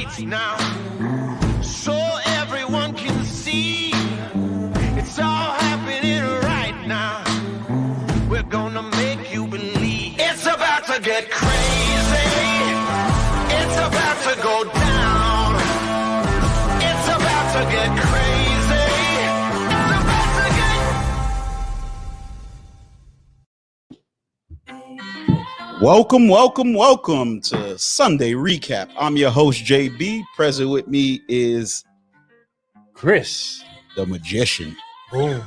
lights now, so everyone can see. It's all happening right now. We're gonna make you believe. It's about to get crazy. It's about to go down. It's about to get crazy. It's about to get. Welcome to Sunday Recap. I'm your host, JB. Present with me is Chris, the magician. boom.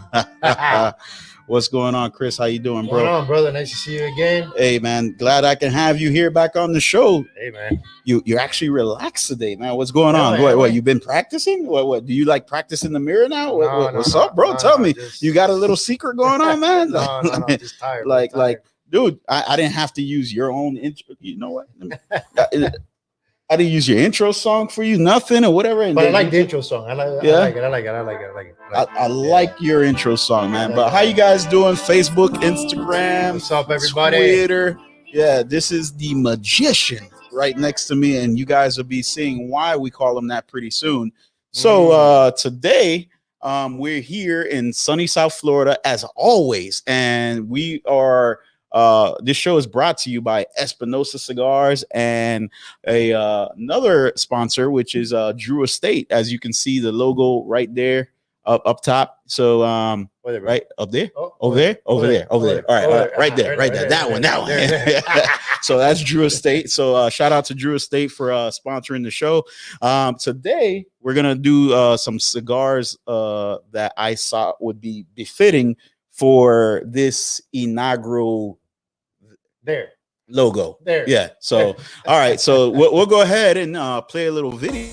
What's going on, Chris? How you doing, bro? What's going on, brother? Nice to see you again. Hey, man. Glad I can have you here back on the show. Hey, man. You're actually relaxed today, man. What's going on? Man, What? You been practicing? What? Do you like practice in the mirror now? What's up, bro? No, Tell me. just... You got a little secret going on, man? no, I'm just tired. Like, dude, I didn't have to use your own intro. You know what? I didn't use your intro song for you, nothing or whatever. And but I like the intro song. I like it. I like your intro song, man. But how you guys doing? Facebook, Instagram, what's up, everybody? Twitter. Yeah, this is the magician right next to me, and you guys will be seeing why we call him that pretty soon. So today, we're here in sunny South Florida as always, and we are. This show is brought to you by Espinosa Cigars and another sponsor, which is Drew Estate. As you can see, the logo right there up top. So right up there, over there. All right, right there. That one. So that's Drew Estate. So shout out to Drew Estate for sponsoring the show. Today we're gonna do some cigars that I saw would be befitting for this inaugural logo. Yeah. So, all right. So we'll go ahead and play a little video.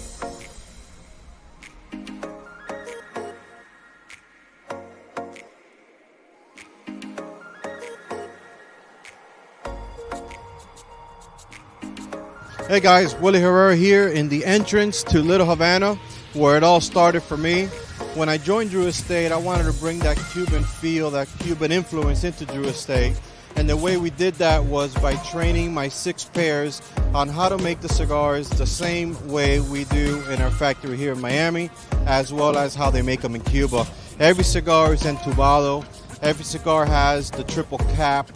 Hey guys, Willie Herrera here in the entrance to Little Havana, where it all started for me. When I joined Drew Estate, I wanted to bring that Cuban feel, that Cuban influence into Drew Estate. And the way we did that was by training my 6 pairs on how to make the cigars the same way we do in our factory here in Miami, as well as how they make them in Cuba. Every cigar is entubado. Every cigar has the triple cap.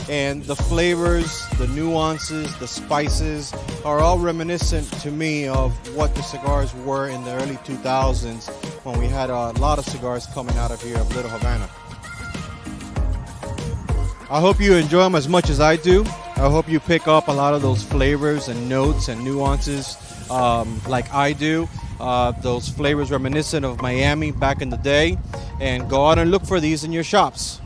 And the flavors, the nuances, the spices are all reminiscent to me of what the cigars were in the early 2000s when we had a lot of cigars coming out of here of Little Havana. I hope you enjoy them as much as I do. I hope you pick up a lot of those flavors and notes and nuances like I do. Those flavors reminiscent of Miami back in the day. And go out and look for these in your shops.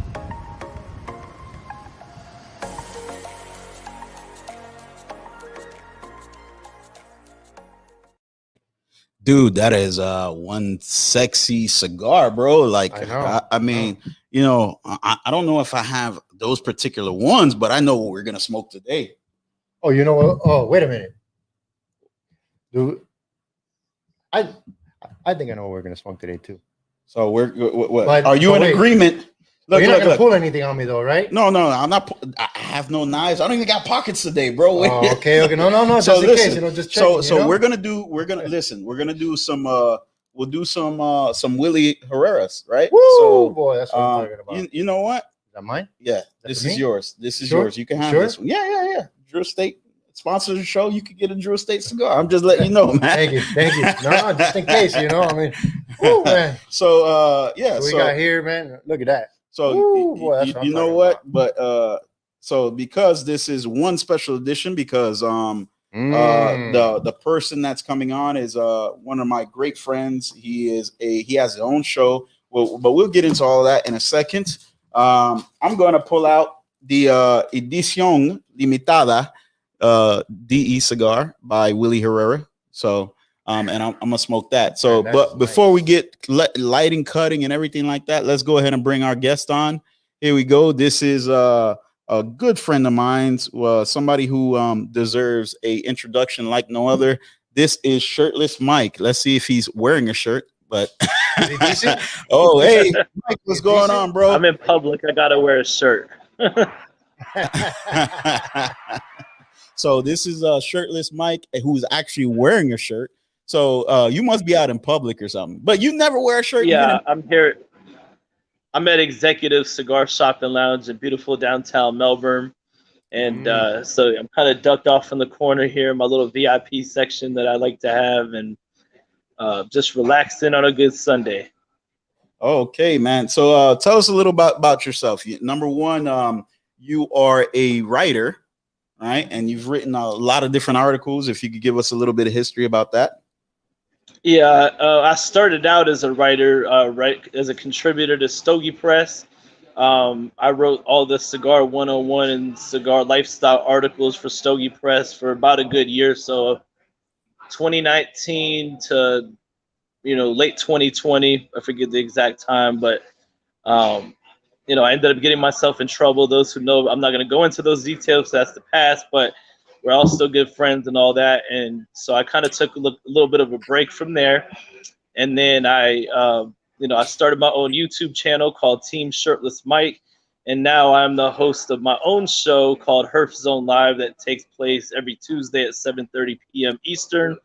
Dude, that is one sexy cigar, bro. Like, I mean, you know, I don't know if I have those particular ones, but I know what we're gonna smoke today. Oh, you know what? Oh, wait a minute, dude. I think I know what we're gonna smoke today too. So what are you in agreement? Look, you're not gonna pull anything on me though, right? No, I'm not. I have no knives. I don't even got pockets today, bro. Oh, okay. No. So just in case, just check. So we're gonna listen. We're gonna do some. We'll do some Willie Herrera's, right? Woo, so, boy, that's what I'm talking about. You know what? Is that mine? Yeah, this is yours. This is sure? yours. You can have this one. Yeah. Drew Estate sponsors the show. You could get a Drew Estate cigar. I'm just letting you know, man. Thank you. No, just in case, you know. I mean, woo, man. So yeah, we got here, man. Look at that. So you know what? But so because this is one special edition, because the person that's coming on is one of my great friends. He has his own show. But we'll get into all of that in a second. I'm going to pull out the Edición Limitada DE cigar by Willie Herrera. So and I'm gonna smoke that. So, but before we get lighting, cutting, and everything like that, let's go ahead and bring our guest on. Here we go. This is a good friend of mine, somebody who deserves a introduction like no other. This is Shirtless Mike. Let's see if he's wearing a shirt. But oh, hey, Mike, what's going on, bro? I'm in public. I gotta wear a shirt. So this is Shirtless Mike, who's actually wearing a shirt. So you must be out in public or something. But you never wear a shirt. Yeah, I'm here. I'm at Executive Cigar Shop and Lounge in beautiful downtown Melbourne. And so I'm kind of ducked off in the corner here, my little VIP section that I like to have, and just relaxing on a good Sunday. Okay, man. So tell us a little about yourself. Number one, you are a writer, right? And you've written a lot of different articles. If you could give us a little bit of history about that. Yeah, I started out as a writer, as a contributor to Stogie Press. I wrote all the Cigar 101 and Cigar Lifestyle articles for Stogie Press for about a good year. So 2019 to, late 2020, I forget the exact time, but, I ended up getting myself in trouble. Those who know, I'm not going to go into those details. That's the past, but we're all still good friends and all that. And so I kind of took a little bit of a break from there. And then I started my own YouTube channel called Team Shirtless Mike. And now I'm the host of my own show called Herf Zone Live that takes place every Tuesday at 7:30 p.m. Eastern.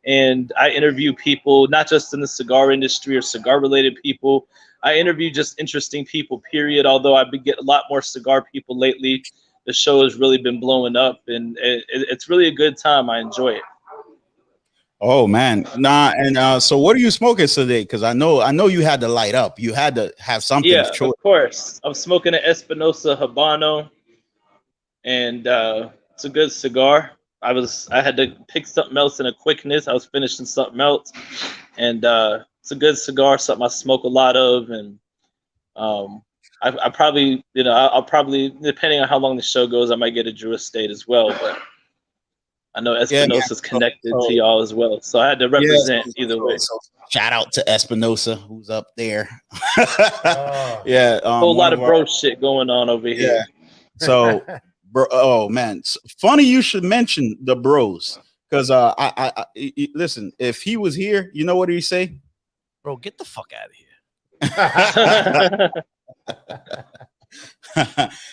And I interview people, not just in the cigar industry or cigar-related people. I interview just interesting people, period. Although I've been getting a lot more cigar people lately. The show has really been blowing up, and it's really a good time. I enjoy it. Oh man, nah. And so what are you smoking today? Because I know you had to light up. You had to have something. Yeah, of course. I'm smoking an Espinosa Habano, and it's a good cigar. I had to pick something else in a quickness. I was finishing something else, and it's a good cigar. Something I smoke a lot of, and I probably, I'll probably, depending on how long the show goes, I might get a Drew Estate as well. But I know Espinosa's connected to y'all as well, so I had to represent either way. So shout out to Espinosa, who's up there. Yeah, a whole lot of bro shit going on over here. So, bro, oh man, funny you should mention the bros, because I listen. If he was here, you know what he'd say? Bro, get the fuck out of here.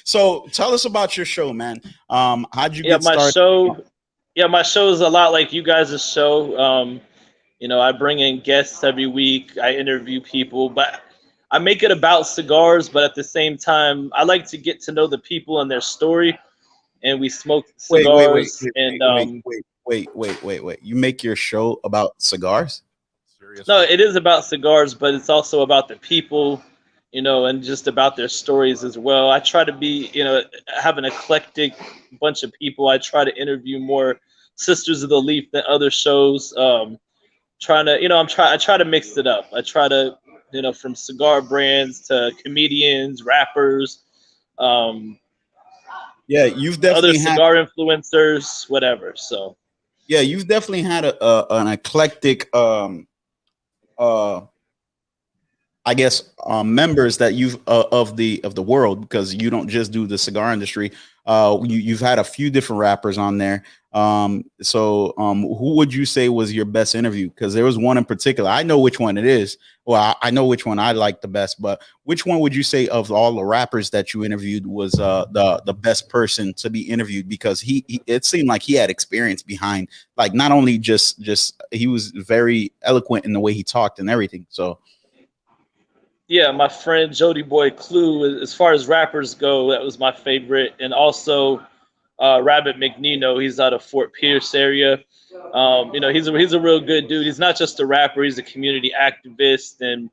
So tell us about your show, man. How'd you get started? My show is a lot like you guys' show. I bring in guests every week. I interview people, but I make it about cigars. But at the same time, I like to get to know the people and their story. And we smoke cigars. Wait. You make your show about cigars? Seriously? No, it is about cigars, but it's also about the people, and just about their stories as well. I try to be, have an eclectic bunch of people. I try to interview more Sisters of the Leaf than other shows. I try to mix it up. I try to, from cigar brands to comedians, rappers, you've definitely other cigar influencers, whatever. So yeah, you've definitely had an eclectic I guess members that you've of the world, because you don't just do the cigar industry. You've had a few different rappers on there. So who would you say was your best interview? Because there was one in particular. I know which one it is. Well, I know which one I like the best, but which one would you say of all the rappers that you interviewed was the best person to be interviewed? Because he it seemed like he had experience behind, like, not only just he was very eloquent in the way he talked and everything. So yeah, my friend Jody Boy Clue, as far as rappers go, that was my favorite. And also Rabbit McNino, he's out of Fort Pierce area. He's a real good dude. He's not just a rapper, he's a community activist, and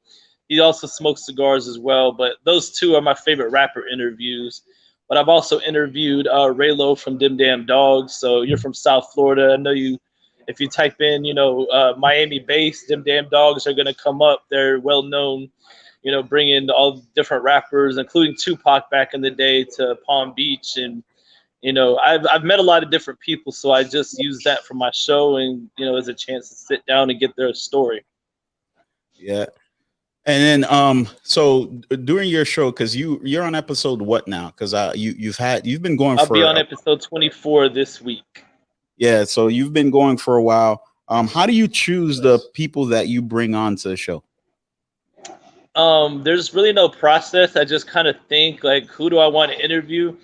he also smokes cigars as well. But those two are my favorite rapper interviews. But I've also interviewed Raylo from Dim Dam Dogs. So you're from South Florida. I know you, if you type in, Miami-based, Dim Dam Dogs are going to come up. They're well-known, bringing all different rappers, including Tupac back in the day, to Palm Beach. And, I've met a lot of different people, so I just use that for my show and, as a chance to sit down and get their story. Yeah. And then, so during your show, because you're on episode what now? Because you've been going. I'll be on episode 24 this week. Yeah, so you've been going for a while. How do you choose the people that you bring on to the show? There's really no process. I just kind of think, like, who do I want to interview?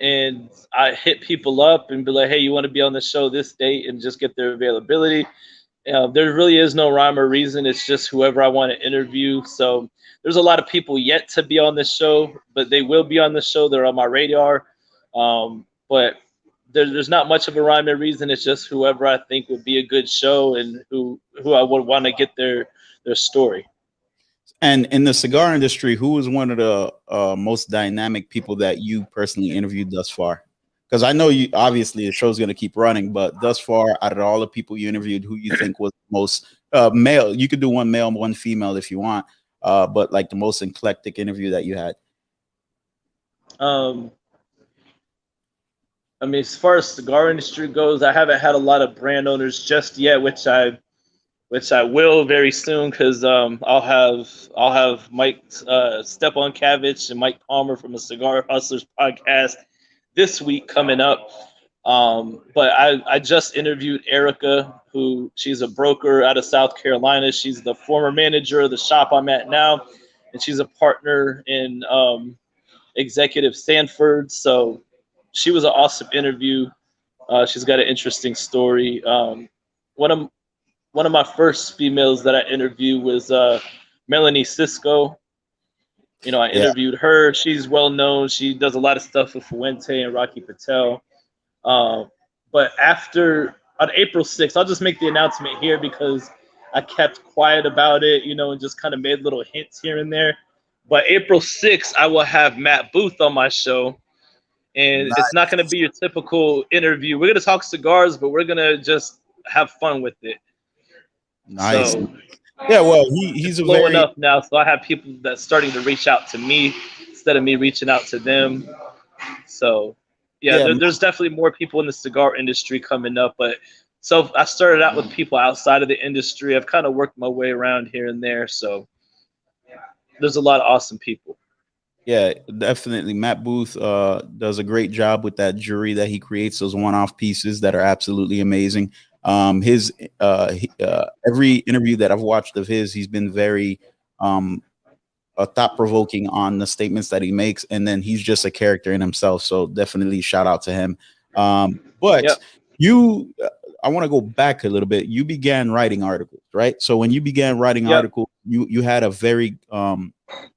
and I hit people up and be like, hey, you want to be on the show this date, and just get their availability. There really is no rhyme or reason. It's just whoever I want to interview. So there's a lot of people yet to be on the show, but they will be on the show. They're on my radar. But there's not much of a rhyme or reason. It's just whoever I think would be a good show and who I would want to get their story. And in the cigar industry, who was one of the most dynamic people that you personally interviewed thus far? Because I know you obviously the show's going to keep running, but thus far, out of all the people you interviewed, who you think was most male? You could do one male, one female if you want, but like the most eclectic interview that you had. I mean, as far as cigar industry goes, I haven't had a lot of brand owners just yet, which I will very soon, because I'll have Mike Stepan Kavich and Mike Palmer from the Cigar Hustlers podcast this week coming up. But I just interviewed Erica, she's a broker out of South Carolina. She's the former manager of the shop I'm at now, and she's a partner in Executive Sanford. So she was an awesome interview. She's got an interesting story. One of my first females that I interviewed was Melanie Cisco. You know, I interviewed her. She's well known. She does a lot of stuff with Fuente and Rocky Patel. But on April 6th, I'll just make the announcement here because I kept quiet about it, you know, and just kind of made little hints here and there. But April 6th, I will have Matt Booth on my show. And It's not going to be your typical interview. We're going to talk cigars, but we're going to just have fun with it. Nice. So, yeah, well, he's blowing up now, so I have people that's starting to reach out to me instead of me reaching out to them. So, there's definitely more people in the cigar industry coming up. But so I started out with people outside of the industry. I've kind of worked my way around here and there. So there's a lot of awesome people. Yeah, definitely. Matt Booth does a great job with that jury that he creates, those one-off pieces that are absolutely amazing. His every interview that I've watched of his, he's been very thought-provoking on the statements that he makes, and then he's just a character in himself. So definitely shout out to him. But I want to go back a little bit. You began writing articles, right? So when you began writing articles, you had a very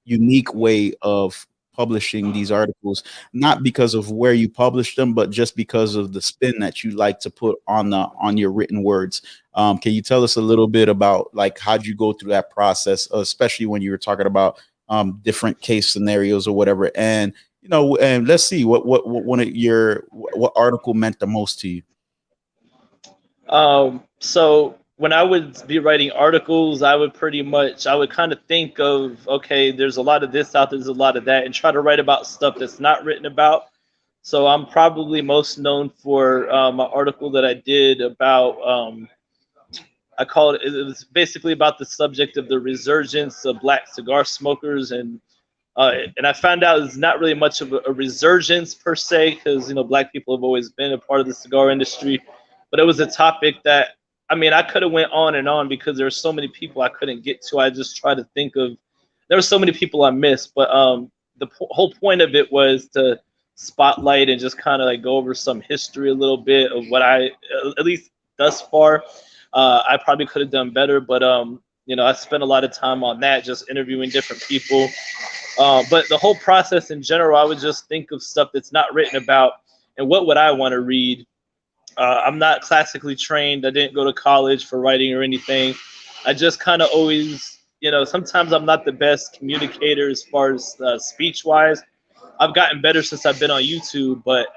unique way of publishing these articles, not because of where you published them, but just because of the spin that you like to put on your written words. Can you tell us a little bit about like how'd you go through that process, especially when you were talking about different case scenarios or whatever? And you know, and let's see what article meant the most to you. So when I would be writing articles, I would kind of think of, okay, there's a lot of this out there, there's a lot of that, and try to write about stuff that's not written about. So I'm probably most known for my article that I did about, it was basically about the subject of the resurgence of black cigar smokers. And I found out it's not really much of a resurgence per se, because, you know, black people have always been a part of the cigar industry. But it was a topic that, I mean, I could have went on and on because there were so many people I couldn't get to. I just tried to think of, there were so many people I missed. But the whole point of it was to spotlight and just kind of like go over some history a little bit of what at least thus far, I probably could have done better. But, you know, I spent a lot of time on that, just interviewing different people. But the whole process in general, I would just think of stuff that's not written about and what would I want to read. I'm not classically trained. I didn't go to college for writing or anything. I just kind of always, you know, sometimes I'm not the best communicator as far as speech-wise. I've gotten better since I've been on YouTube, but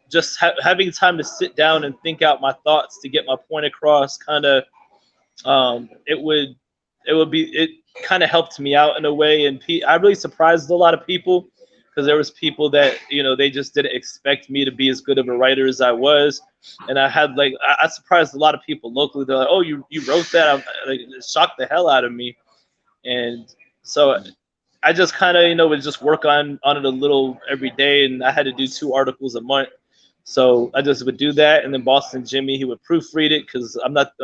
just having time to sit down and think out my thoughts to get my point across, kind of, it kind of helped me out in a way. And I really surprised a lot of people, because there was people that, you know, they just didn't expect me to be as good of a writer as I was. And I had I surprised a lot of people locally. They're like, oh, you wrote that? It shocked the hell out of me. And so I just kind of, you know, would just work on it a little every day. And I had to do 2 articles a month. So I just would do that. And then Boston Jimmy, he would proofread it, because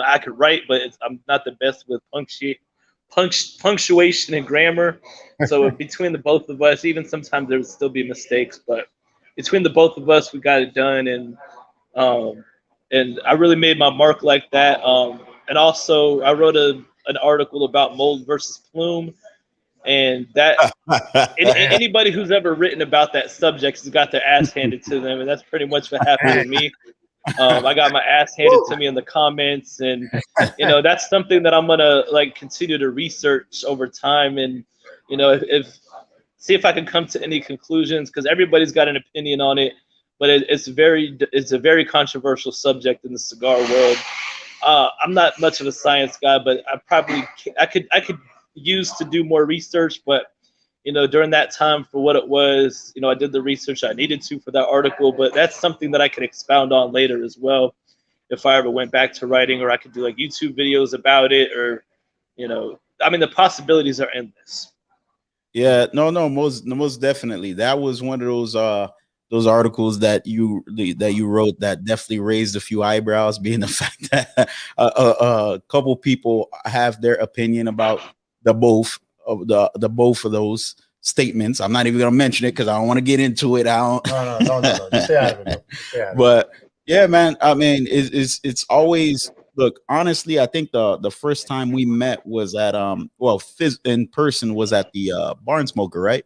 I could write, but I'm not the best with punctuation and grammar. So between the both of us, even sometimes there would still be mistakes, but between the both of us, we got it done, and I really made my mark like that. And also, I wrote an article about mold versus plume, and that anybody who's ever written about that subject has got their ass handed to them, and that's pretty much what happened with me. I got my ass handed to me in the comments, and that's something that I'm gonna like continue to research over time, and if see if I can come to any conclusions, because everybody's got an opinion on it, but it's a very controversial subject in the cigar world. I'm not much of a science guy, but I could use to do more research, but during that time for what it was, I did the research I needed to for that article, but that's something that I could expound on later as well if I ever went back to writing, or I could do like YouTube videos about it, or I mean, the possibilities are endless. Yeah, no, most definitely. That was one of those articles that you wrote that definitely raised a few eyebrows, being the fact that a couple people have their opinion about the both of those statements. I'm not even gonna mention it because I don't want to get into it. No. Just stay out of it. But yeah, man. I mean, it's always, look. Honestly, I think the first time we met was at in person was at the Barn Smoker, right?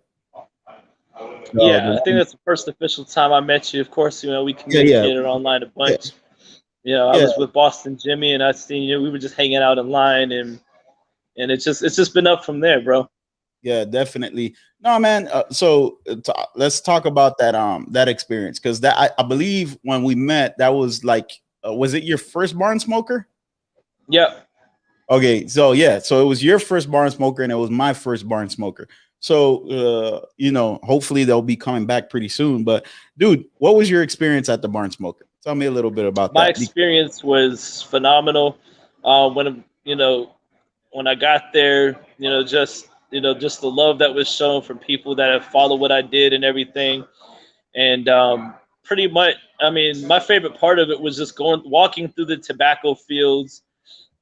Yeah, I think that's the first official time I met you. Of course, we communicated online a bunch. I was with Boston Jimmy, and I seen you. We were just hanging out in line, and it's just been up from there, bro. Yeah, definitely. No, man. Let's talk about that experience, because I believe when we met, that was like, was it your first Barn Smoker? Yep. Okay, so it was your first Barn Smoker, and it was my first Barn Smoker. So hopefully they'll be coming back pretty soon. But dude, what was your experience at the Barn Smoker? Tell me a little bit about that. My experience was phenomenal. When I got there, just the love that was shown from people that have followed what I did and everything. And pretty much, I mean, my favorite part of it was just walking through the tobacco fields,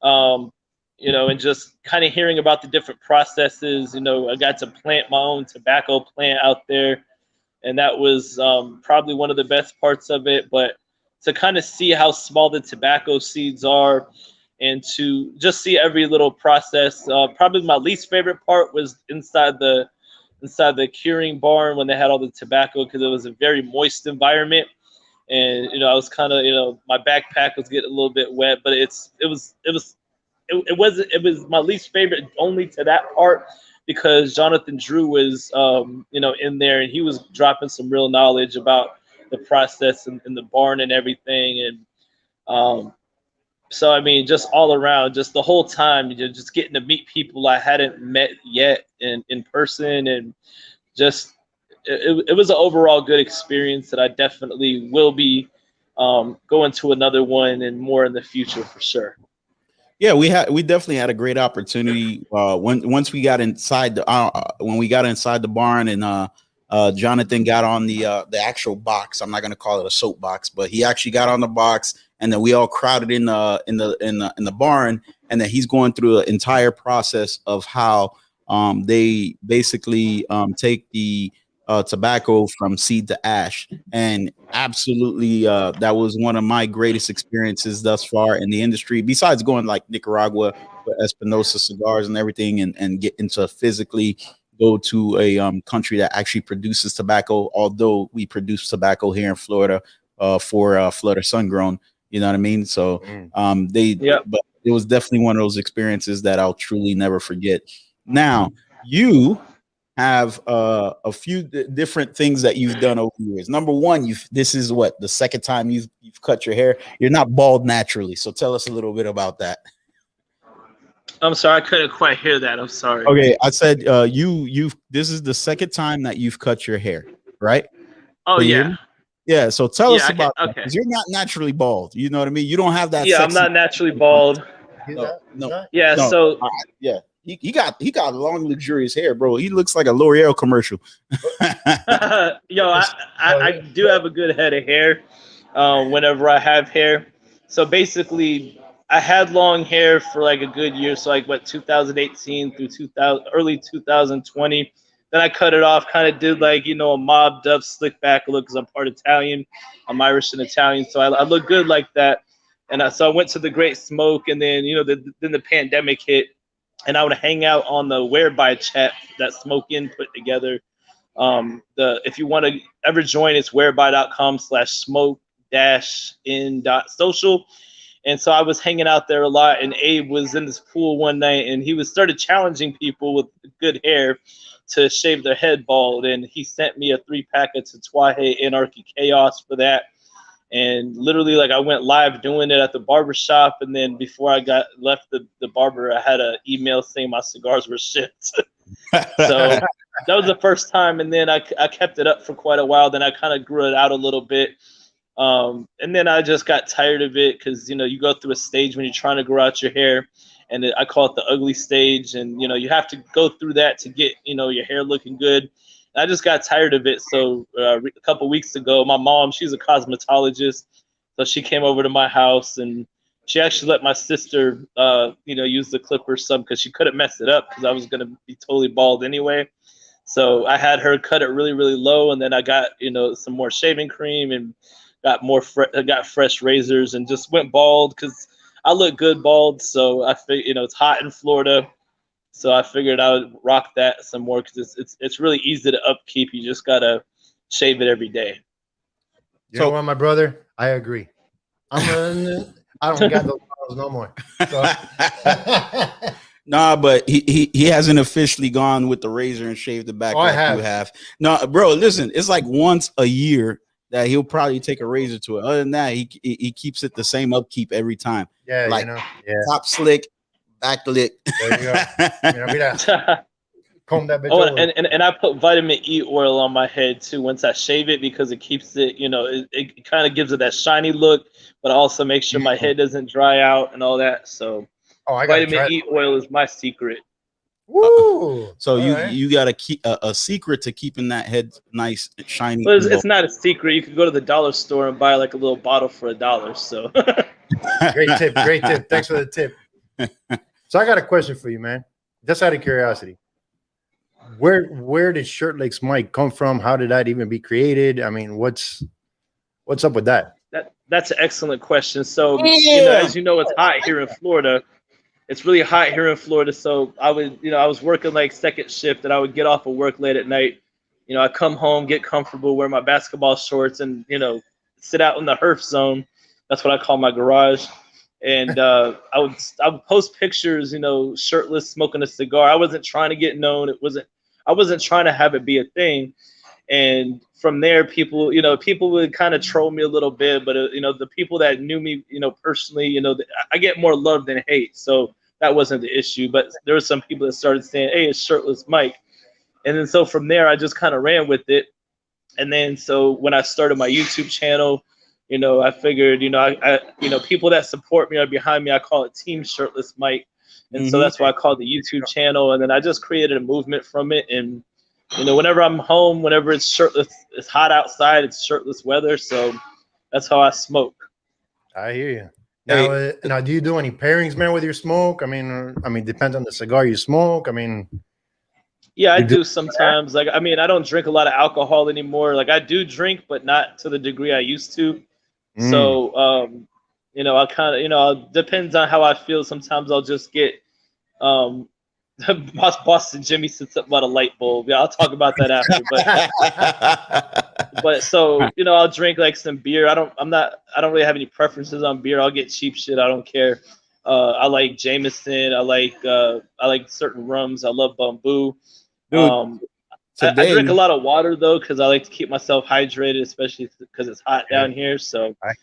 and just kind of hearing about the different processes. I got to plant my own tobacco plant out there, and that was probably one of the best parts of it. But to kind of see how small the tobacco seeds are, and to just see every little process. Probably my least favorite part was inside the curing barn when they had all the tobacco, because it was a very moist environment, and I was kind of my backpack was getting a little bit wet, but it was my least favorite only to that part, because Jonathan Drew was in there, and he was dropping some real knowledge about the process in the barn and everything, and so, I mean, just all around, just the whole time, just getting to meet people I hadn't met yet in person, and just it was an overall good experience that I definitely will be going to another one and more in the future for sure. Yeah, we definitely had a great opportunity once we got inside when we got inside the barn, and Jonathan got on the actual box. I'm not gonna call it a soapbox, but he actually got on the box, and then we all crowded in the barn, and then he's going through the entire process of how they basically take the tobacco from seed to ash. And absolutely, that was one of my greatest experiences thus far in the industry, besides going like Nicaragua with Espinosa cigars and everything, and get into physically go to a country that actually produces tobacco, although we produce tobacco here in Florida for Florida Sun Grown. You know what I mean? So but it was definitely one of those experiences that I'll truly never forget. Now, you have a few different things that you've done over the years. Number one, this is what, the second time you've cut your hair. You're not bald naturally, so tell us a little bit about that. I'm sorry, I couldn't quite hear that. I'm sorry. Okay, I said this is the second time that you've cut your hair, right? Oh, yeah. Yeah, so tell us about that, okay. 'cause you're not naturally bald. You know what I mean? You don't have that. Yeah, I'm not naturally bald. No. Yeah, no. so yeah. He got long, luxurious hair, bro. He looks like a L'Oreal commercial. Yo, I do have a good head of hair whenever I have hair. So basically, I had long hair for like a good year. So like 2018 through early 2020, then I cut it off, kind of did like, a mobbed up, slick back look because I'm part Italian. I'm Irish and Italian, so I look good like that. And so I went to the Great Smoke, and then, then the pandemic hit, and I would hang out on the Whereby chat that Smoke In put together. If you want to ever join, it's whereby.com/smoke-in.social. And so I was hanging out there a lot, and Abe was in this pool one night, and he started challenging people with good hair to shave their head bald. And he sent me a 3-pack of Tatuaje Anarchy Chaos for that. And literally, like, I went live doing it at the barber shop, and then before I left the barber, I had an email saying my cigars were shit. So that was the first time, and then I kept it up for quite a while. Then I kind of grew it out a little bit. And then I just got tired of it because, you go through a stage when you're trying to grow out your hair, and I call it the ugly stage. And, you have to go through that to get, your hair looking good. And I just got tired of it. So a couple weeks ago, my mom, she's a cosmetologist. So she came over to my house, and she actually let my sister, use the clippers some because she couldn't mess it up because I was going to be totally bald anyway. So I had her cut it really, really low. And then I got, some more shaving cream and got got fresh razors and just went bald because I look good bald. So I figured, it's hot in Florida, so I figured I would rock that some more because it's really easy to upkeep. You just gotta shave it every day. You know what, my brother? I agree. I don't got those balls no more. So. Nah, but he hasn't officially gone with the razor and shaved the back like you have. No, bro, listen, it's like once a year that he'll probably take a razor to it. Other than that, he keeps it the same upkeep every time. Yeah, like top slick, back lick. There you go. Comb that bitch over. And I put vitamin E oil on my head too once I shave it because it keeps it, it kind of gives it that shiny look, but also makes sure my head doesn't dry out and all that. So vitamin E oil is my secret. Woo! So you got to keep a secret to keeping that head nice and shiny. Well, it's not a secret. You could go to the dollar store and buy like a little bottle for $1. So great tip. Thanks for the tip. So I got a question for you, man. Just out of curiosity, where did Shirtless Mike come from? How did that even be created? I mean, what's up with that? That's an excellent question. So as you know, it's hot here in Florida. It's really hot here in Florida, so I was working like second shift, and I would get off of work late at night. I come home, get comfortable, wear my basketball shorts, and sit out in the Herf Zone. That's what I call my garage. And I would post pictures, shirtless, smoking a cigar. I wasn't trying to get known. I wasn't trying to have it be a thing. And from there, people would kind of troll me a little bit, but the people that knew me, personally, I get more love than hate. So that wasn't the issue. But there were some people that started saying, "Hey, it's Shirtless Mike," and then so from there, I just kind of ran with it. And then so when I started my YouTube channel, I figured, I people that support me are behind me. I call it Team Shirtless Mike, and so that's why I called the YouTube channel. And then I just created a movement from it. And whenever I'm home, whenever it's shirtless, it's hot outside, it's shirtless weather. So that's how I smoke. I hear you. Now, do you do any pairings, man, with your smoke? I mean, depends on the cigar you smoke. I mean, yeah, I do sometimes. Like, I don't drink a lot of alcohol anymore. Like, I do drink, but not to the degree I used to. So, I kind of, depends on how I feel. Sometimes I'll just get, Boston Jimmy sits up about a light bulb. Yeah, I'll talk about that after. But so I'll drink like some beer. I don't really have any preferences on beer. I'll get cheap shit. I don't care. I like Jameson. I like certain rums. I love Bamboo. Dude, I drink a lot of water though because I like to keep myself hydrated, especially because it's hot down here. So I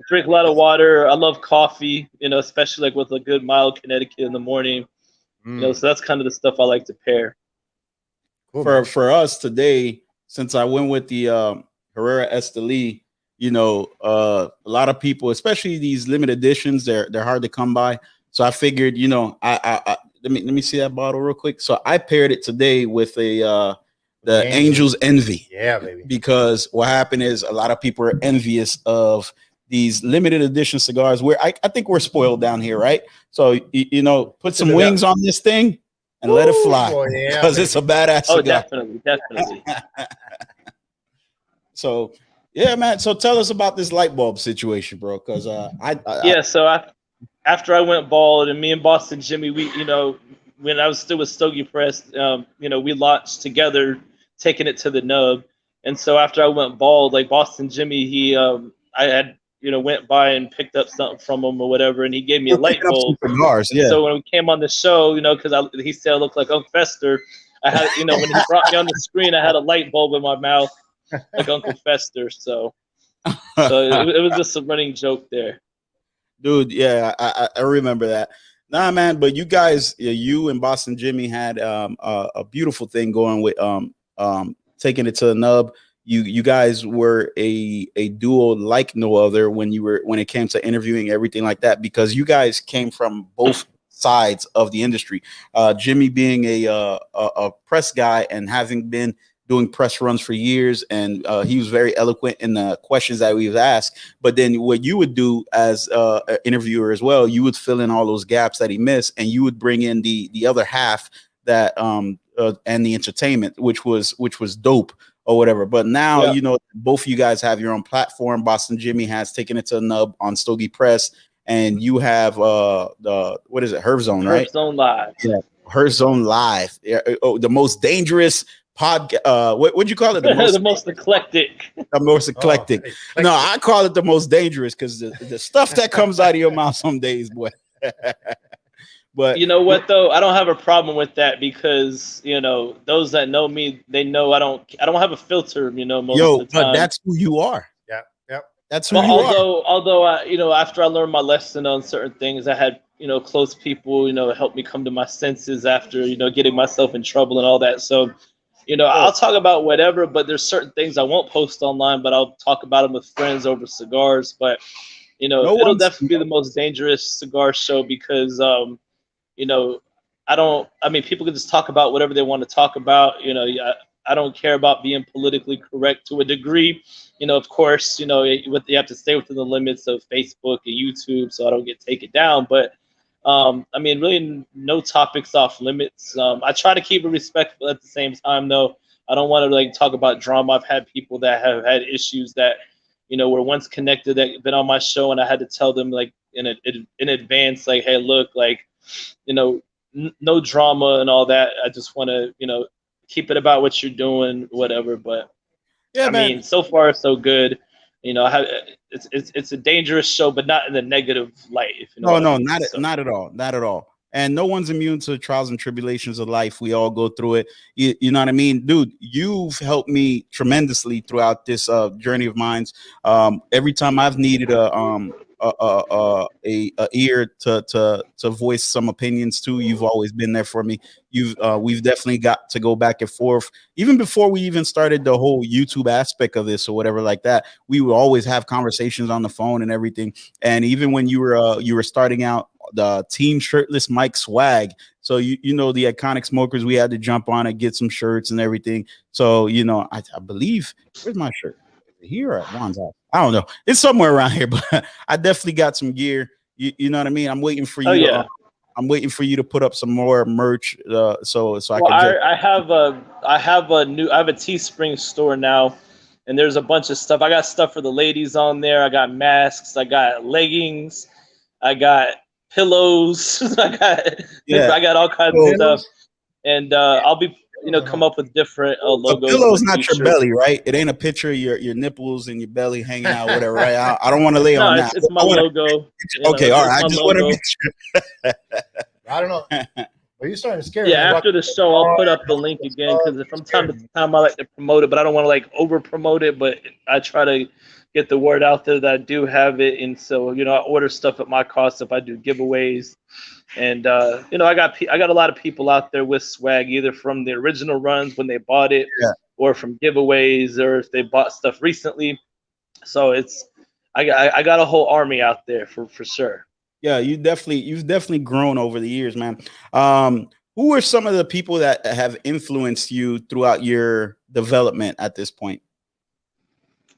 drink a lot of water. I love coffee. Especially like with a good mild Connecticut in the morning. So that's kind of the stuff I like to pair. Cool. For us today, since I went with the Herrera Esteli, a lot of people, especially these limited editions, they're hard to come by. So I figured, I let me see that bottle real quick. So I paired it today with the Angel's Envy. Yeah, baby. Because what happened is a lot of people are envious of these limited edition cigars where I think we're spoiled down here, right? So, put some wings on this thing and let it fly boy, yeah, because it's a badass Oh, cigar. definitely. So yeah, man. So tell us about this light bulb situation, bro. Because Yeah. So after I went bald, and me and Boston Jimmy, we, when I was still with Stogie Press, we launched together, taking it to the nub. And so after I went bald, like Boston Jimmy, I had, went by and picked up something from him or whatever, and he gave me a we're light picking up some bulb. cigars. And Yeah. so when we came on the show, because he said I looked like Uncle Fester, I had, when he brought me on the screen, I had a light bulb in my mouth like Uncle Fester. So it was just a running joke there. Dude, yeah, I remember that. Nah, man, but you guys, you and Boston Jimmy had a beautiful thing going with taking it to the nub. You guys were a duo like no other when it came to interviewing, everything like that, because you guys came from both sides of the industry. Jimmy being a press guy and having been doing press runs for years, and he was very eloquent in the questions that we've asked. But then what you would do as an interviewer as well, you would fill in all those gaps that he missed, and you would bring in the other half that and the entertainment, which was dope or whatever. But now, both of you guys have your own platform. Boston Jimmy has taken it to a nub on Stogie Press, and you have what is it, Herf Zone, right? Herf Zone Live. Yeah, Herf Zone Live. Yeah, the most dangerous what'd you call it? The most eclectic. The most eclectic. No, I call it the most dangerous because the stuff that comes out of your mouth some days, boy. But you know what though? I don't have a problem with that because those that know me, they know I don't have a filter. Most of the time. But that's who you are. Yeah. That's who you are. Although after I learned my lesson on certain things, I had close people help me come to my senses after getting myself in trouble and all that. So. I'll talk about whatever, but there's certain things I won't post online, but I'll talk about them with friends over cigars. But, it'll definitely be the most dangerous cigar show because, people can just talk about whatever they want to talk about. I don't care about being politically correct to a degree. Of course, you have to stay within the limits of Facebook and YouTube so I don't get taken down. But, really no topics off limits. I try to keep it respectful at the same time, though. I don't want to talk about drama. I've had people that have had issues that, were once connected that been on my show, and I had to tell them in advance, hey, look, no drama and all that. I just want to, keep it about what you're doing, whatever. But man. So far so good. It's a dangerous show, but not in a negative light. Not at all. And no one's immune to the trials and tribulations of life. We all go through it. You know what I mean, dude? You've helped me tremendously throughout this journey of mine. Every time I've needed a ear to voice some opinions too, you've always been there for me. We've definitely got to go back and forth. Even before we even started the whole YouTube aspect of this or whatever like that, we would always have conversations on the phone and everything. And even when you were starting out the Team Shirtless Mike swag, so the iconic smokers, we had to jump on and get some shirts and everything. So I believe, where's my shirt? Here at Juan's house. I don't know. It's somewhere around here, but I definitely got some gear. You know what I mean? I'm waiting for you. Oh, yeah. I'm waiting for you to put up some more merch. So I can. I have a Teespring store now, and there's a bunch of stuff. I got stuff for the ladies on there. I got masks. I got leggings. I got pillows. I got all kinds of stuff, and I'll be. Come up with different logos. A pillow's not your belly, right? It ain't a picture of your nipples and your belly hanging out, whatever, right? I don't want to lay on that. It's my logo. Okay, all right. I just want to make sure. I don't know. Are you starting to scare me? Yeah, after the show, I'll put up the link again because from time to time I like to promote it, but I don't want to over promote it. But I try to get the word out there that I do have it, and so I order stuff at my cost if I do giveaways. And I got a lot of people out there with swag, either from the original runs when they bought it, or from giveaways, or if they bought stuff recently. So I got a whole army out there for sure. Yeah, you've definitely grown over the years, man. Who are some of the people that have influenced you throughout your development at this point?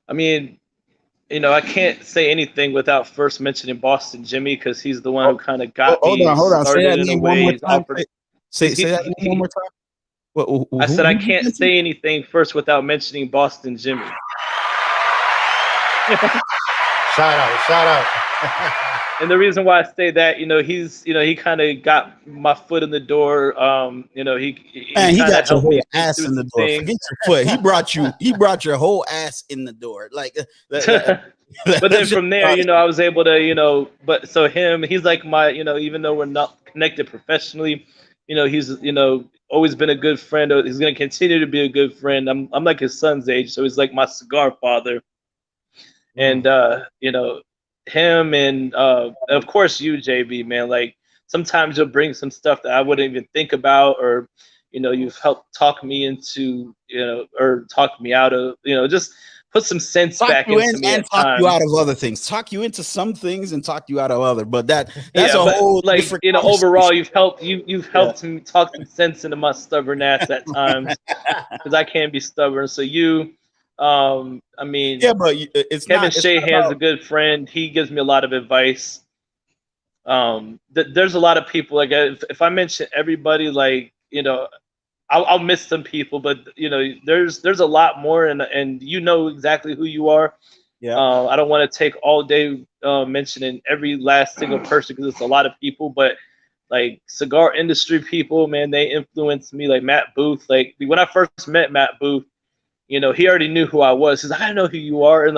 I can't say anything without first mentioning Boston Jimmy because he's the one who kind of got me. Hold on. Say that name one more time. Say that one more time. I said I can't say anything first without mentioning Boston Jimmy. Shout out. And the reason why I say that, he kind of got my foot in the door. He got your whole me ass in the door. things. Forget your foot. He brought your whole ass in the door. Like, but then from there, I was able to, but so he's like my, even though we're not connected professionally, he's, always been a good friend. He's going to continue to be a good friend. I'm like his son's age, so he's like my cigar father. And him and of course you, JB, man. Like sometimes you'll bring some stuff that I wouldn't even think about, or you've helped talk me into, or talk me out of, just put some sense back into me and talk you out of other things. Talk you into some things and talk you out of other. But that's whole like different overall, you've helped me talk some sense into my stubborn ass at times, because I can be stubborn. So you. But it's Kevin Shahan's a good friend. He gives me a lot of advice. There's a lot of people, like if I mention everybody, like I'll miss some people, but there's a lot more, and exactly who you are. Yeah. I don't want to take all day mentioning every last single person, because it's a lot of people, but like cigar industry people, man, they influenced me. Like Matt Booth, like when I first met Matt Booth, he already knew who I was. He's like, I know who you are. And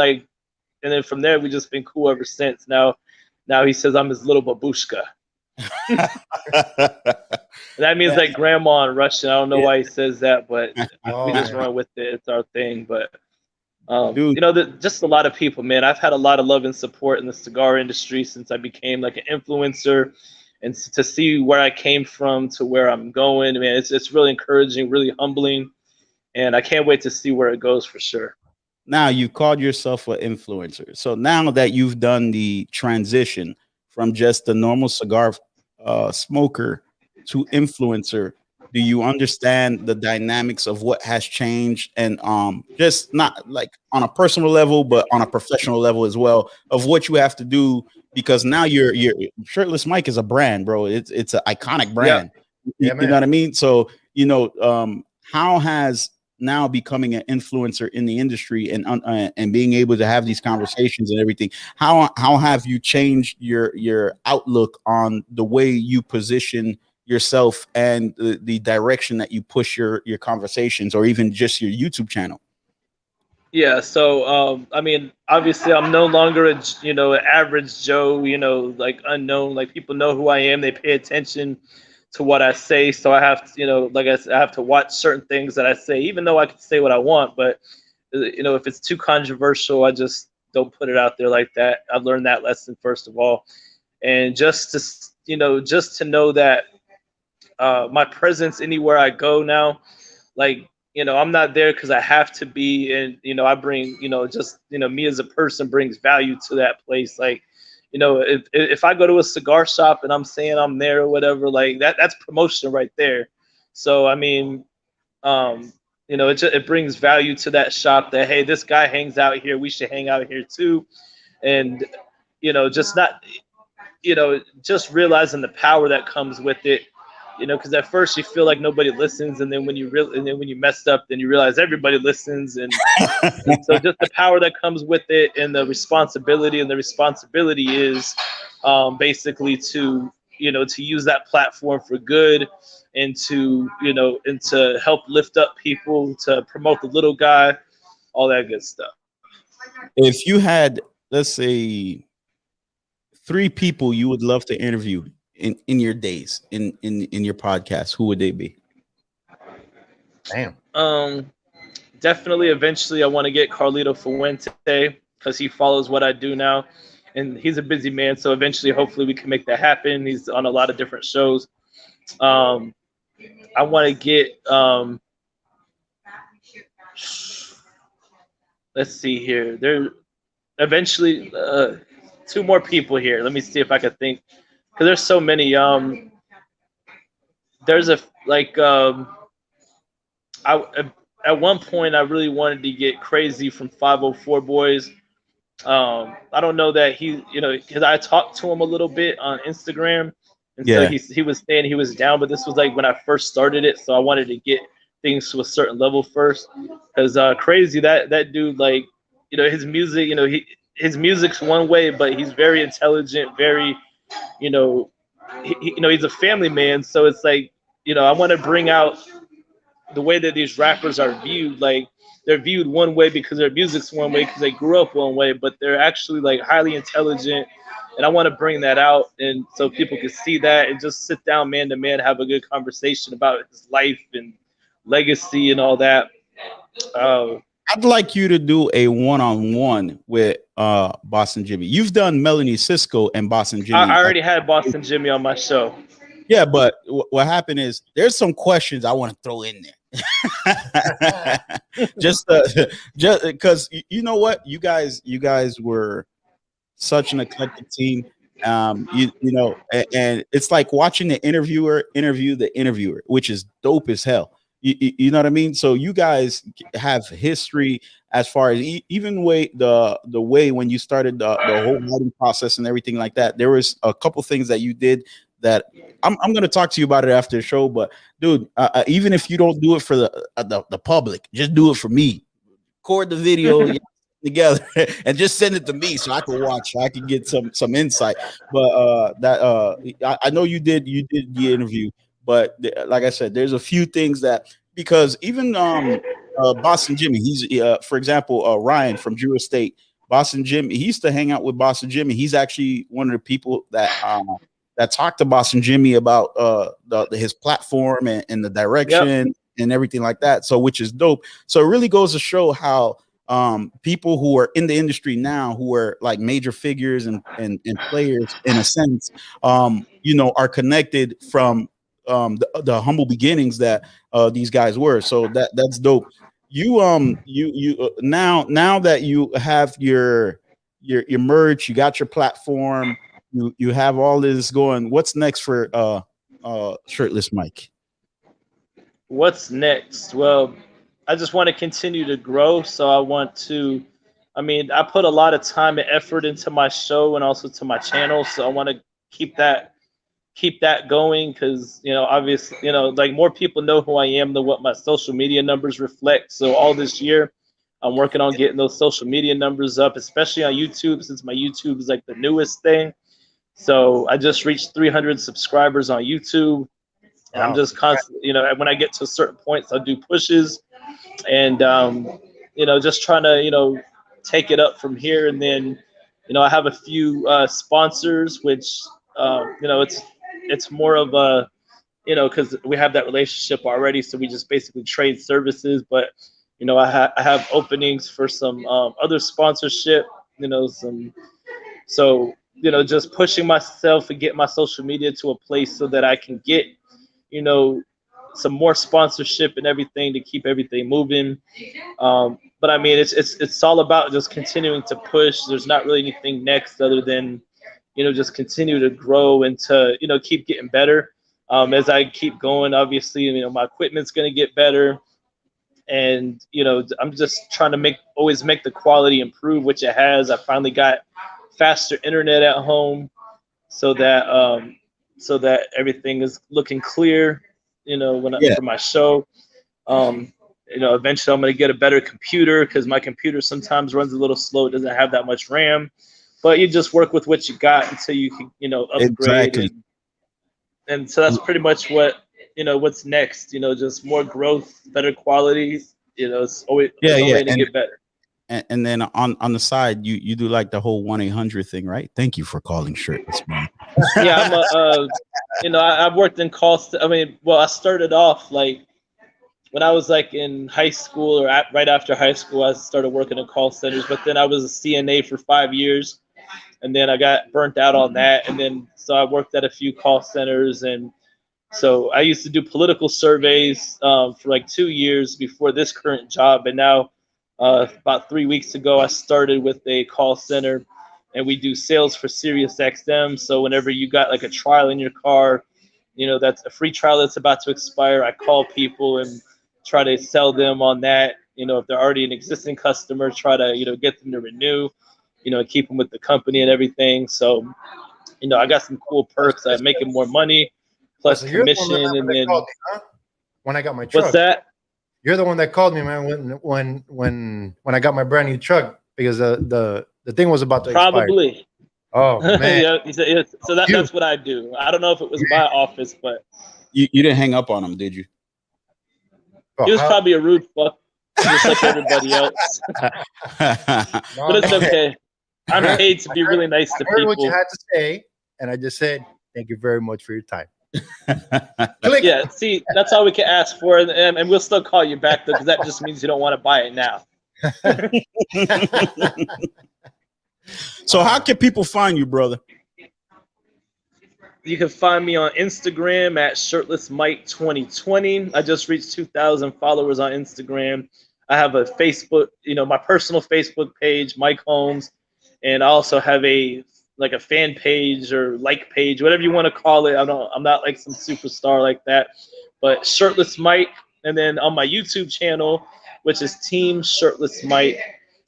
then from there, we just been cool ever since. Now he says I'm his little babushka. That means like grandma in Russian. I don't know why he says that, but we just run with it. It's our thing. But, just a lot of people, man. I've had a lot of love and support in the cigar industry since I became like an influencer. And to see where I came from to where I'm going, man, it's really encouraging, really humbling. And I can't wait to see where it goes for sure. Now you called yourself an influencer. So now that you've done the transition from just a normal cigar smoker to influencer, do you understand the dynamics of what has changed, and just not like on a personal level, but on a professional level as well, of what you have to do? Because now you're Shirtless Mike is a brand, bro. It's an iconic brand. Yeah. You know what I mean? So how has now becoming an influencer in the industry and being able to have these conversations and everything, how have you changed your outlook on the way you position yourself and the direction that you push your conversations, or even just your YouTube channel? Yeah, so obviously I'm no longer an average Joe, like unknown. Like people know who I am, they pay attention to what I say. So I have to, like I said, I have to watch certain things that I say, even though I can say what I want. But if it's too controversial, I just don't put it out there like that. I've learned that lesson first of all, and just to know that my presence anywhere I go now, like I'm not there because I have to be, and I bring me as a person brings value to that place. Like if I go to a cigar shop and I'm saying I'm there or whatever, like that's promotion right there. So it brings value to that shop that, hey, this guy hangs out here, we should hang out here too. And just realizing the power that comes with it. Because at first you feel like nobody listens, and then when you messed up, then you realize everybody listens, and so just the power that comes with it, and the responsibility is basically to use that platform for good, and to help lift up people, to promote the little guy, all that good stuff. If you had, let's say, 3 people you would love to interview in your days, in your podcast, who would they be? Damn. Definitely eventually I want to get Carlito Fuente, because he follows what I do now, and he's a busy man, so eventually hopefully we can make that happen. He's on a lot of different shows. I want to get let's see here, there eventually 2 more people here. Let me see if I can think, because there's so many. There's a at one point I really wanted to get Crazy from 504 Boys. I don't know that he, because I talked to him a little bit on Instagram, And so he was saying he was down, but this was like when I first started it, so I wanted to get things to a certain level first. Because crazy that dude, like, you know, his music, you know, his music's one way, but he's very intelligent, very, you know, you know, he's a family man. So it's like, you know, I want to bring out the way that these rappers are viewed. Like, they're viewed one way because their music's one way because they grew up one way, but they're actually like highly intelligent. And I want to bring that out, and so people can see that and just sit down man to man, have a good conversation about his life and legacy and all that. I'd like you to do a one-on-one with Boston Jimmy. You've done Melanie Cisco and Boston Jimmy. I already had Boston Jimmy on my show. Yeah, but what happened is there's some questions I want to throw in there. just because you know what, you guys were such an eclectic team. You know, and it's like watching the interviewer interview the interviewer, which is dope as hell. You know what I mean? So you guys have history as far as even the way when you started the whole writing process and everything like that. There was a couple things that you did that I'm going to talk to you about it after the show. But dude, even if you don't do it for the public, just do it for me. Record the video together and just send it to me so I can watch, so I can get some insight. But I know you did the interview. But like I said, there's a few things that, because even Boston Jimmy, he's for example, Ryan from Drew Estate, Boston Jimmy, he used to hang out with Boston Jimmy. He's actually one of the people that talked to Boston Jimmy about his platform and the direction and everything like that. So, which is dope. So it really goes to show how people who are in the industry now, who are like major figures and players in a sense, you know, are connected from the humble beginnings that these guys were. So that's dope. You now that you have your merch, you got your platform, you have all this going. What's next for Shirtless Mike? What's next? Well, I just want to continue to grow. So I put a lot of time and effort into my show and also to my channel. So I want to keep that going, because, you know, obviously, you know, like, more people know who I am than what my social media numbers reflect. So all this year I'm working on getting those social media numbers up, especially on YouTube, since my YouTube is like the newest thing. So I just reached 300 subscribers on YouTube, and I'm just constantly, you know, when I get to certain points, I'll do pushes, and you know, just trying to, you know, take it up from here. And then, you know, I have a few sponsors, which you know, it's more of a, you know, because we have that relationship already, so we just basically trade services. But, you know, I have openings for some other sponsorship, you know, so, you know, just pushing myself and get my social media to a place so that I can get, you know, some more sponsorship and everything to keep everything moving. But I mean, it's all about just continuing to push. There's not really anything next other than, you know, just continue to grow and to, you know, keep getting better. As I keep going, obviously, you know, my equipment's going to get better. And, you know, I'm just trying to always make the quality improve, which it has. I finally got faster internet at home so that everything is looking clear, you know, for my show. You know, eventually I'm going to get a better computer, because my computer sometimes runs a little slow. It doesn't have that much RAM. But you just work with what you got until you can, you know, upgrade. Exactly. And so that's pretty much what, you know, what's next. You know, just more growth, better quality. You know, it's always to get better. And then on the side, you do like the whole 1-800 thing, right? Thank you for calling Shirtless Mike. Yeah, I'm you know, I've worked in calls. I started off like when I was like in high school or right after high school. I started working in call centers, but then I was a CNA for 5 years. And then I got burnt out on that. And then, so I worked at a few call centers. And so I used to do political surveys for like 2 years before this current job. And now about 3 weeks ago, I started with a call center, and we do sales for Sirius XM. So whenever you got like a trial in your car, you know, that's a free trial that's about to expire, I call people and try to sell them on that. You know, if they're already an existing customer, try to, you know, get them to renew, you know, keep them with the company and everything. So, I got some cool perks. I'm making more money plus So you're the one commission, and then called me, huh? When I got my truck. what's that? You're the one that called me, man. When I got my brand new truck because the thing was about to expire. Probably. Oh man. Yeah, so that's what I do. I don't know if it was my office, but You didn't hang up on him, did you? Oh, he was probably a rude fuck, just like everybody else. But it's okay. I'm paid to be really nice to I heard people. what you had to say, and I just said thank you very much for your time. Yeah, see, that's all we can ask for, and we'll still call you back though, because that just means you don't want to buy it now. So how can people find you, brother? You can find me on Instagram at Shirtless Mike 2020. I just reached 2,000 followers on Instagram. I have a Facebook, my personal Facebook page, Mike Holmes, and I also have a fan page or page, whatever you want to call it. I'm not like some superstar like that, but Shirtless Mike. And then on my YouTube channel, which is Team Shirtless Mike,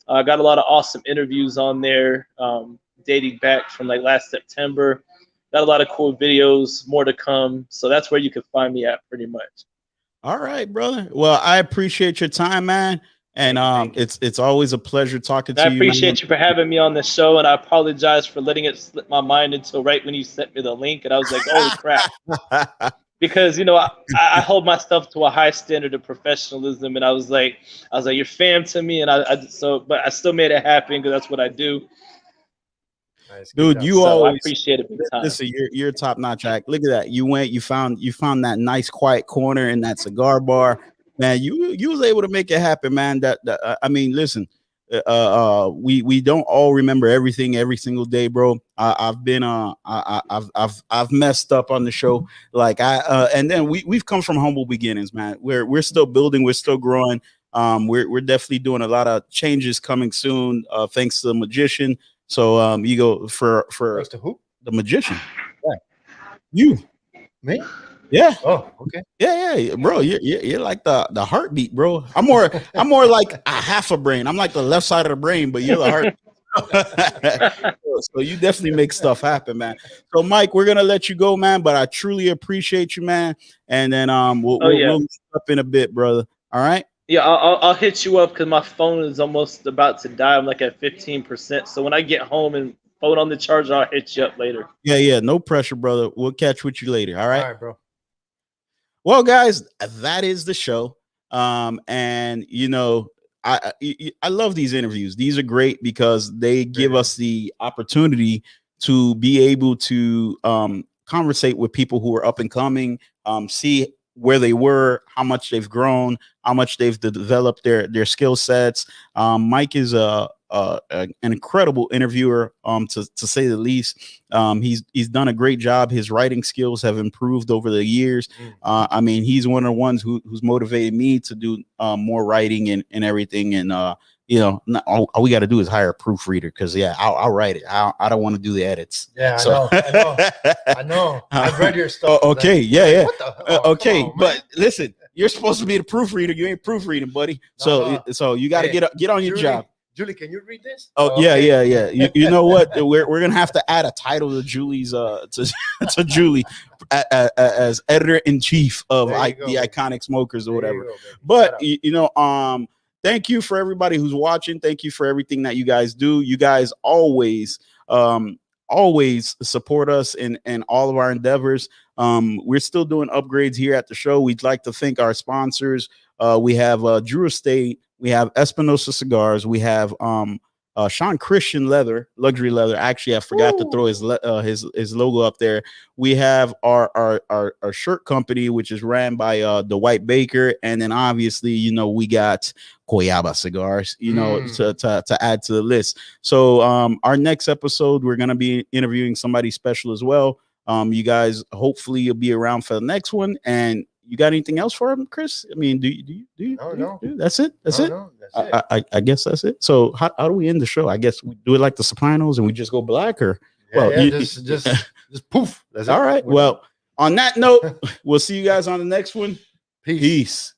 I got a lot of awesome interviews on there, dating back from like last September. Got a lot of cool videos, more to come. So that's where you can find me at pretty much. All right, brother. Well, I appreciate your time, man. And it's always a pleasure talking to you. I appreciate you for having me on the show, and I apologize for letting it slip my mind until right when you sent me the link, and I was like, "Holy crap!" Because I hold myself to a high standard of professionalism, and I was like, "You're fam to me," and but I still made it happen because that's what I do. Nice, dude, I appreciate it big time. Listen, you're top notch act. Look at that. You found that nice quiet corner in that cigar bar. Man, you was able to make it happen, man. I mean, listen, we don't all remember everything every single day, bro. I've messed up on the show, and then we've come from humble beginnings, man. We're still building, we're still growing. We're definitely doing a lot of changes coming soon, thanks to the magician. So you go for thanks to who? The magician. Yeah. You, me. Yeah. Oh, okay. Yeah, bro. You're like the heartbeat, bro. I'm more like a half a brain. I'm like the left side of the brain, but you're the heart. So you definitely make stuff happen, man. So Mike, we're gonna let you go, man. But I truly appreciate you, man. And then we'll meet up in a bit, brother. All right. Yeah, I'll hit you up because my phone is almost about to die. I'm like at 15%. So when I get home and phone on the charger, I'll hit you up later. Yeah. No pressure, brother. We'll catch with you later. All right. All right, bro. Well, guys, that is the show. And I love these interviews. These are great because they give us the opportunity to be able to conversate with people who are up and coming, see where they were, how much they've grown, how much they've developed their skill sets. Mike is an incredible interviewer, to say the least. He's done a great job. His writing skills have improved over the years. I mean, he's one of the ones who's motivated me to do more writing and everything. And all we got to do is hire a proofreader because I'll write it. I don't want to do the edits. Yeah, so. I know. I've read your stuff. Okay, yeah. What the, okay, on, but listen, you're supposed to be the proofreader. You ain't proofreading, buddy. So you got to get on your job. Julie, can you read this? Yeah. You know what? We're gonna have to add a title to Julie's to Julie as editor in chief of the Iconic Smokers or whatever. But thank you for everybody who's watching. Thank you for everything that you guys do. You guys always support us in all of our endeavors. We're still doing upgrades here at the show. We'd like to thank our sponsors. We have Drew Estate. We have Espinosa Cigars. We have Sean Christian luxury leather. Actually, I forgot to throw his logo up there. We have our shirt company, which is ran by Dwight Baker, and then obviously, we got Coyaba Cigars, to add to the list. So our next episode, we're gonna be interviewing somebody special as well. You guys, hopefully, you'll be around for the next one. And you got anything else for him, Chris? I mean, do you? No. That's it. That's it. No, that's it. I guess that's it. So how do we end the show? I guess we do it like the Sopranos and we just go black, or just poof. That's all right. Well, on that note, we'll see you guys on the next one. Peace.